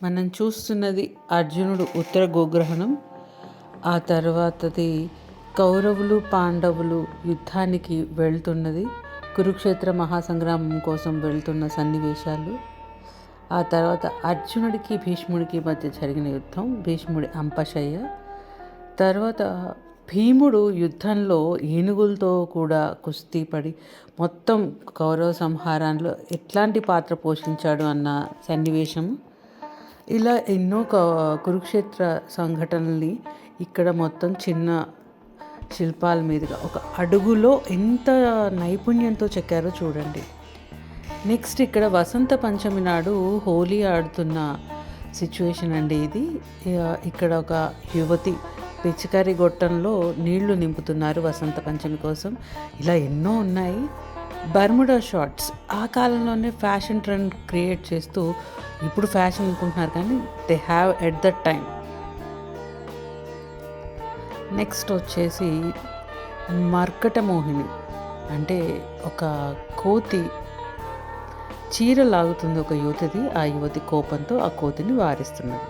మనం చూస్తున్నది అర్జునుడు ఉత్తర గోగ్రహణం. ఆ తర్వాతది కౌరవులు పాండవులు యుద్ధానికి వెళ్తున్నది, కురుక్షేత్ర మహాసంగ్రామం కోసం వెళ్తున్న సన్నివేశాలు. ఆ తర్వాత అర్జునుడికి భీష్ముడికి మధ్య జరిగిన యుద్ధం, భీష్ముడి అంపశయ్య. తర్వాత భీముడు యుద్ధంలో ఏనుగులతో కూడా కుస్తీ పడి మొత్తం కౌరవ సంహారంలో ఎట్లాంటి పాత్ర పోషించాడు అన్న సన్నివేశం. ఇలా ఎన్నో కురుక్షేత్ర సంఘటనల్ని ఇక్కడ మొత్తం చిన్న శిల్పాల మీదుగా ఒక అడుగులో ఎంత నైపుణ్యంతో చెక్కారో చూడండి. నెక్స్ట్ ఇక్కడ వసంత పంచమి నాడు హోలీ ఆడుతున్న సిచ్యువేషన్ అండి ఇది. ఇక్కడ ఒక యువతి పిచికారి గొట్టంలో నీళ్లు నింపుతున్నారు వసంత పంచమి కోసం. ఇలా ఎన్నో ఉన్నాయి. బర్ముడా షార్ట్స్ ఆ కాలంలోనే ఫ్యాషన్ ట్రెండ్ క్రియేట్ చేస్తూ, ఇప్పుడు ఫ్యాషన్ అనుకుంటున్నారు కానీ they have at that time. Next వచ్చేసి మర్కట మోహిని, అంటే ఒక కోతి చీర లాగుతుంది ఒక యువతిది. ఆ యువతి కోపంతో ఆ కోతిని వారిస్తున్నది.